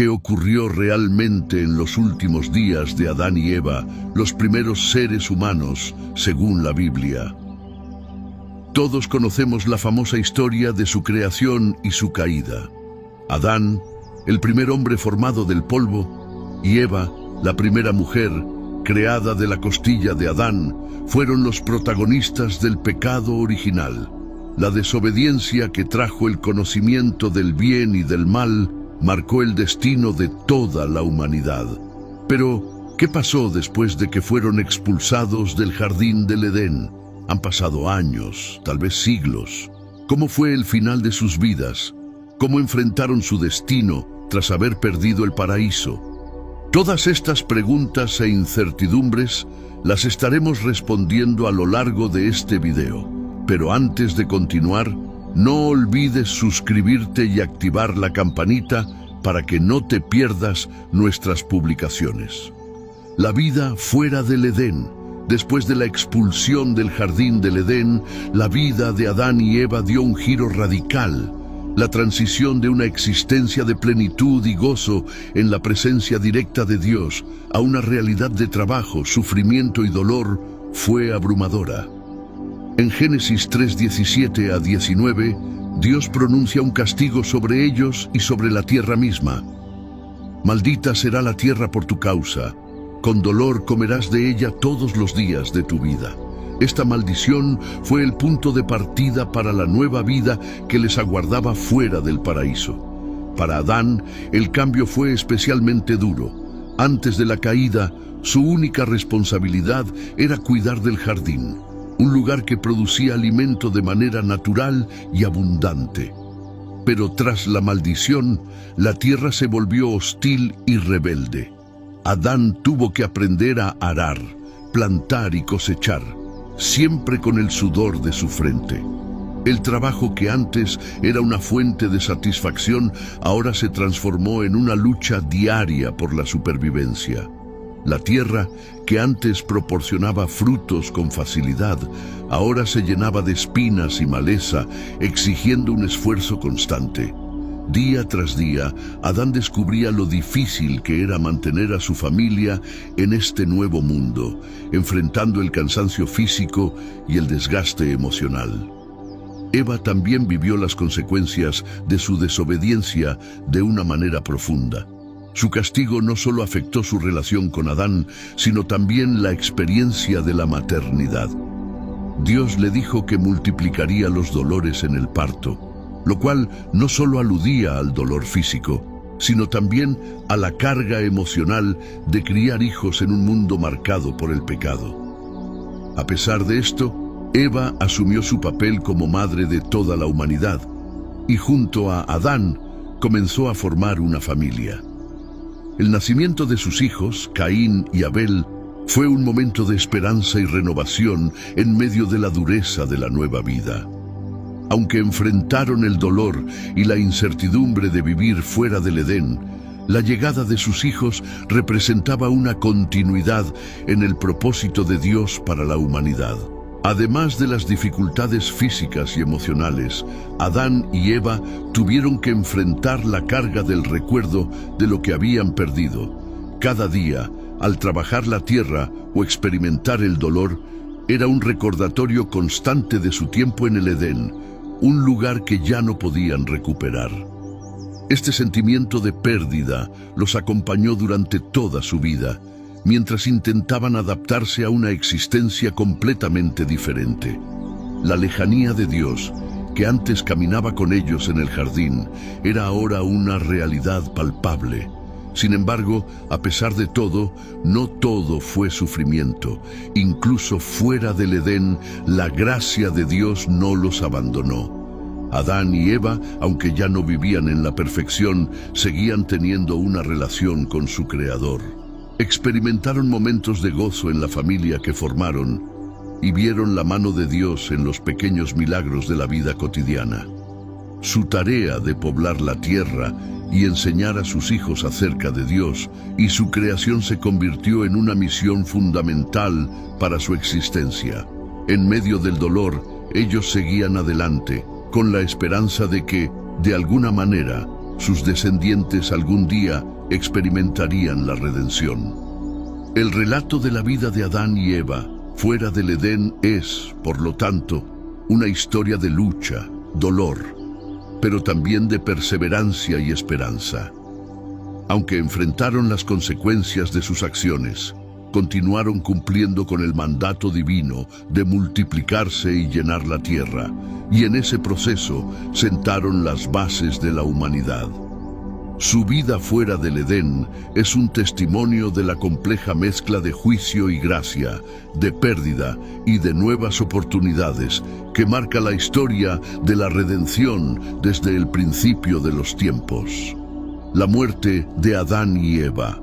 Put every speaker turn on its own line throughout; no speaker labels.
¿Qué ocurrió realmente en los últimos días de Adán y Eva, los primeros seres humanos, según la Biblia? Todos conocemos la famosa historia de su creación y su caída. Adán, el primer hombre formado del polvo, y Eva, la primera mujer, creada de la costilla de Adán, fueron los protagonistas del pecado original. La desobediencia que trajo el conocimiento del bien y del mal marcó el destino de toda la humanidad. Pero, ¿qué pasó después de que fueron expulsados del jardín del Edén? Han pasado años, tal vez siglos. ¿Cómo fue el final de sus vidas? ¿Cómo enfrentaron su destino tras haber perdido el paraíso? Todas estas preguntas e incertidumbres las estaremos respondiendo a lo largo de este video. Pero antes de continuar, no olvides suscribirte y activar la campanita para que no te pierdas nuestras publicaciones. La vida fuera del Edén. Después de la expulsión del jardín del Edén, la vida de Adán y Eva dio un giro radical. La transición de una existencia de plenitud y gozo en la presencia directa de Dios a una realidad de trabajo, sufrimiento y dolor fue abrumadora. En Génesis 3:17 a 19, Dios pronuncia un castigo sobre ellos y sobre la tierra misma. Maldita será la tierra por tu causa, con dolor comerás de ella todos los días de tu vida. Esta maldición fue el punto de partida para la nueva vida que les aguardaba fuera del paraíso. Para Adán, el cambio fue especialmente duro. Antes de la caída, su única responsabilidad era cuidar del jardín, un lugar que producía alimento de manera natural y abundante. Pero tras la maldición, la tierra se volvió hostil y rebelde. Adán tuvo que aprender a arar, plantar y cosechar, siempre con el sudor de su frente. El trabajo que antes era una fuente de satisfacción, ahora se transformó en una lucha diaria por la supervivencia. La tierra, que antes proporcionaba frutos con facilidad, ahora se llenaba de espinas y maleza, exigiendo un esfuerzo constante. Día tras día, Adán descubría lo difícil que era mantener a su familia en este nuevo mundo, enfrentando el cansancio físico y el desgaste emocional. Eva también vivió las consecuencias de su desobediencia de una manera profunda. Su castigo no solo afectó su relación con Adán, sino también la experiencia de la maternidad. Dios le dijo que multiplicaría los dolores en el parto, lo cual no solo aludía al dolor físico, sino también a la carga emocional de criar hijos en un mundo marcado por el pecado. A pesar de esto, Eva asumió su papel como madre de toda la humanidad, y junto a Adán comenzó a formar una familia. El nacimiento de sus hijos, Caín y Abel, fue un momento de esperanza y renovación en medio de la dureza de la nueva vida. Aunque enfrentaron el dolor y la incertidumbre de vivir fuera del Edén, la llegada de sus hijos representaba una continuidad en el propósito de Dios para la humanidad. Además de las dificultades físicas y emocionales, Adán y Eva tuvieron que enfrentar la carga del recuerdo de lo que habían perdido. Cada día, al trabajar la tierra o experimentar el dolor, era un recordatorio constante de su tiempo en el Edén, un lugar que ya no podían recuperar. Este sentimiento de pérdida los acompañó durante toda su vida, mientras intentaban adaptarse a una existencia completamente diferente. La lejanía de Dios, que antes caminaba con ellos en el jardín, era ahora una realidad palpable. Sin embargo, a pesar de todo, no todo fue sufrimiento. Incluso fuera del Edén, la gracia de Dios no los abandonó. Adán y Eva, aunque ya no vivían en la perfección, seguían teniendo una relación con su Creador. Experimentaron momentos de gozo en la familia que formaron y vieron la mano de Dios en los pequeños milagros de la vida cotidiana. Su tarea de poblar la tierra y enseñar a sus hijos acerca de Dios y su creación se convirtió en una misión fundamental para su existencia. En medio del dolor, ellos seguían adelante, con la esperanza de que, de alguna manera, sus descendientes algún día experimentarían la redención. El relato de la vida de Adán y Eva fuera del Edén es, por lo tanto, una historia de lucha, dolor, pero también de perseverancia y esperanza. Aunque enfrentaron las consecuencias de sus acciones, continuaron cumpliendo con el mandato divino de multiplicarse y llenar la tierra, y en ese proceso sentaron las bases de la humanidad. Su vida fuera del Edén es un testimonio de la compleja mezcla de juicio y gracia, de pérdida y de nuevas oportunidades que marca la historia de la redención desde el principio de los tiempos. La muerte de Adán y Eva.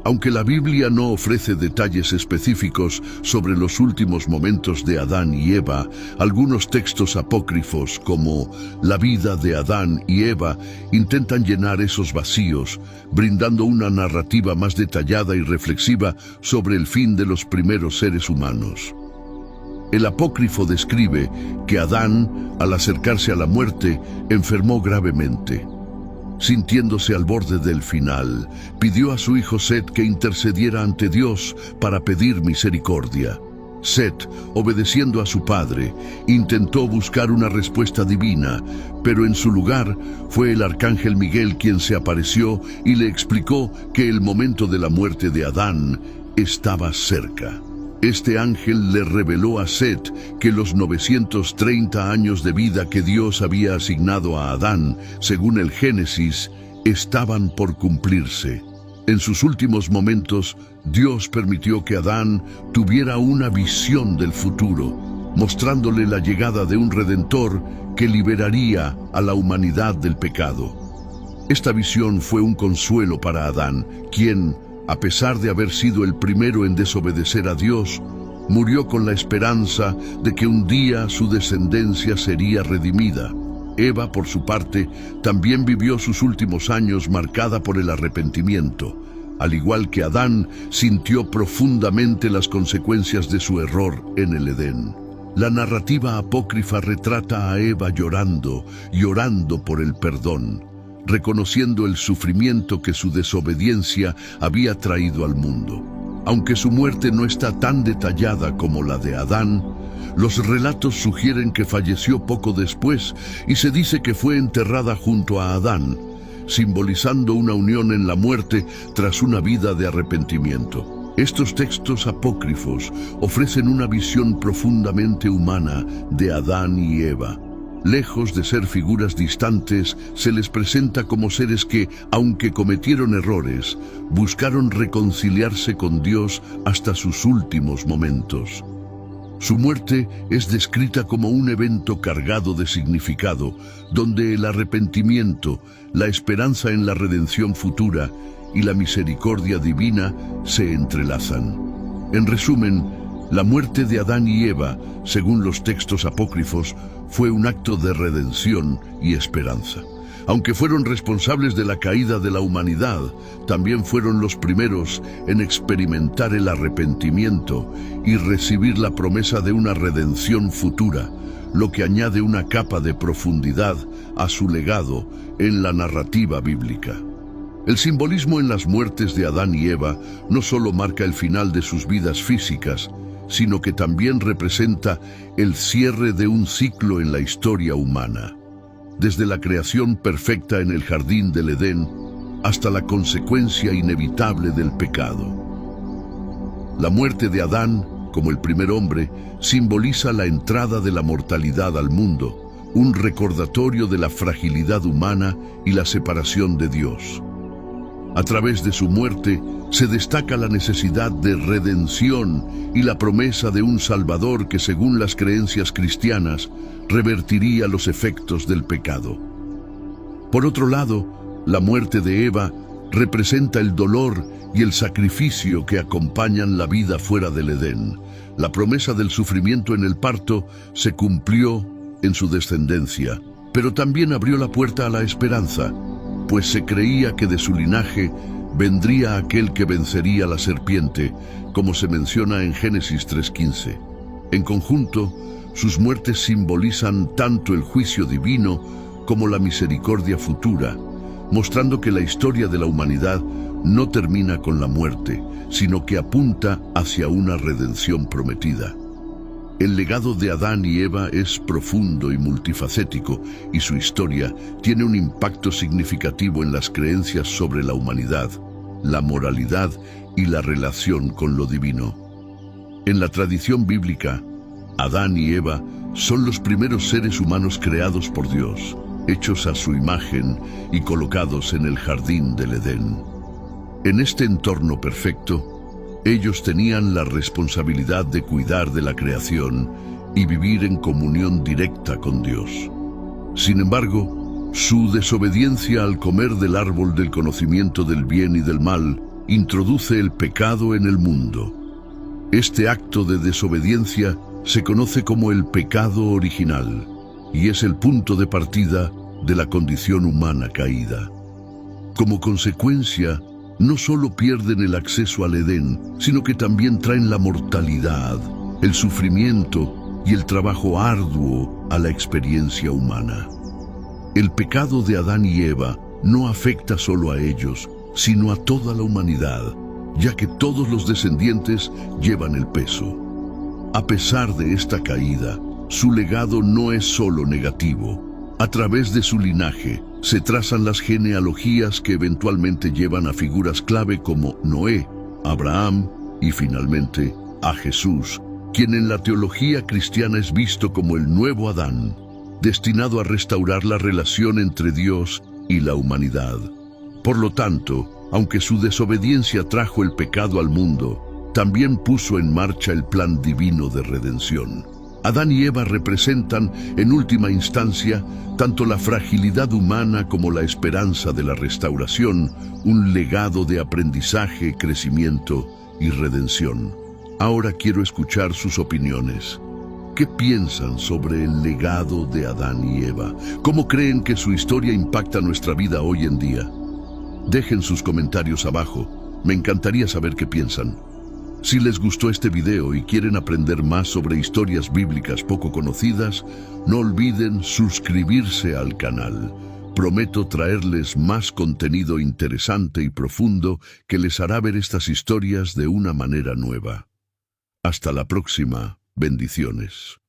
Aunque la Biblia no ofrece detalles específicos sobre los últimos momentos de Adán y Eva, algunos textos apócrifos como la vida de Adán y Eva intentan llenar esos vacíos, brindando una narrativa más detallada y reflexiva sobre el fin de los primeros seres humanos. El apócrifo describe que Adán, al acercarse a la muerte, enfermó gravemente. Sintiéndose al borde del final, pidió a su hijo Set que intercediera ante Dios para pedir misericordia. Set, obedeciendo a su padre, intentó buscar una respuesta divina, pero en su lugar fue el arcángel Miguel quien se apareció y le explicó que el momento de la muerte de Adán estaba cerca. Este ángel le reveló a Set que los 930 años de vida que Dios había asignado a Adán, según el Génesis, estaban por cumplirse. En sus últimos momentos, Dios permitió que Adán tuviera una visión del futuro, mostrándole la llegada de un Redentor que liberaría a la humanidad del pecado. Esta visión fue un consuelo para Adán, quien, a pesar de haber sido el primero en desobedecer a Dios, murió con la esperanza de que un día su descendencia sería redimida. Eva, por su parte, también vivió sus últimos años marcada por el arrepentimiento. Al igual que Adán, sintió profundamente las consecuencias de su error en el Edén. La narrativa apócrifa retrata a Eva llorando por el perdón, reconociendo el sufrimiento que su desobediencia había traído al mundo. Aunque su muerte no está tan detallada como la de Adán, los relatos sugieren que falleció poco después y se dice que fue enterrada junto a Adán, simbolizando una unión en la muerte tras una vida de arrepentimiento. Estos textos apócrifos ofrecen una visión profundamente humana de Adán y Eva. Lejos de ser figuras distantes, se les presenta como seres que, aunque cometieron errores, buscaron reconciliarse con Dios hasta sus últimos momentos. Su muerte es descrita como un evento cargado de significado, donde el arrepentimiento, la esperanza en la redención futura y la misericordia divina se entrelazan. En resumen, la muerte de Adán y Eva, según los textos apócrifos, fue un acto de redención y esperanza. Aunque fueron responsables de la caída de la humanidad, también fueron los primeros en experimentar el arrepentimiento y recibir la promesa de una redención futura, lo que añade una capa de profundidad a su legado en la narrativa bíblica. El simbolismo en las muertes de Adán y Eva no solo marca el final de sus vidas físicas, sino que también representa el cierre de un ciclo en la historia humana. Desde la creación perfecta en el jardín del Edén hasta la consecuencia inevitable del pecado. La muerte de Adán, como el primer hombre, simboliza la entrada de la mortalidad al mundo, un recordatorio de la fragilidad humana y la separación de Dios. A través de su muerte se destaca la necesidad de redención y la promesa de un Salvador que, según las creencias cristianas, revertiría los efectos del pecado. Por otro lado, la muerte de Eva representa el dolor y el sacrificio que acompañan la vida fuera del Edén. La promesa del sufrimiento en el parto se cumplió en su descendencia, pero también abrió la puerta a la esperanza, pues se creía que de su linaje vendría aquel que vencería a la serpiente, como se menciona en Génesis 3:15. En conjunto, sus muertes simbolizan tanto el juicio divino como la misericordia futura, mostrando que la historia de la humanidad no termina con la muerte, sino que apunta hacia una redención prometida. El legado de Adán y Eva es profundo y multifacético, y su historia tiene un impacto significativo en las creencias sobre la humanidad, la moralidad y la relación con lo divino. En la tradición bíblica, Adán y Eva son los primeros seres humanos creados por Dios, hechos a su imagen y colocados en el jardín del Edén. En este entorno perfecto, ellos tenían la responsabilidad de cuidar de la creación y vivir en comunión directa con Dios. Sin embargo, su desobediencia al comer del árbol del conocimiento del bien y del mal introduce el pecado en el mundo. Este acto de desobediencia se conoce como el pecado original y es el punto de partida de la condición humana caída. Como consecuencia, no solo pierden el acceso al Edén, sino que también traen la mortalidad, el sufrimiento y el trabajo arduo a la experiencia humana. El pecado de Adán y Eva no afecta solo a ellos, sino a toda la humanidad, ya que todos los descendientes llevan el peso. A pesar de esta caída, su legado no es solo negativo. A través de su linaje, se trazan las genealogías que eventualmente llevan a figuras clave como Noé, Abraham y finalmente a Jesús, quien en la teología cristiana es visto como el nuevo Adán, destinado a restaurar la relación entre Dios y la humanidad. Por lo tanto, aunque su desobediencia trajo el pecado al mundo, también puso en marcha el plan divino de redención. Adán y Eva representan, en última instancia, tanto la fragilidad humana como la esperanza de la restauración, un legado de aprendizaje, crecimiento y redención. Ahora quiero escuchar sus opiniones. ¿Qué piensan sobre el legado de Adán y Eva? ¿Cómo creen que su historia impacta nuestra vida hoy en día? Dejen sus comentarios abajo. Me encantaría saber qué piensan. Si les gustó este video y quieren aprender más sobre historias bíblicas poco conocidas, no olviden suscribirse al canal. Prometo traerles más contenido interesante y profundo que les hará ver estas historias de una manera nueva. Hasta la próxima. Bendiciones.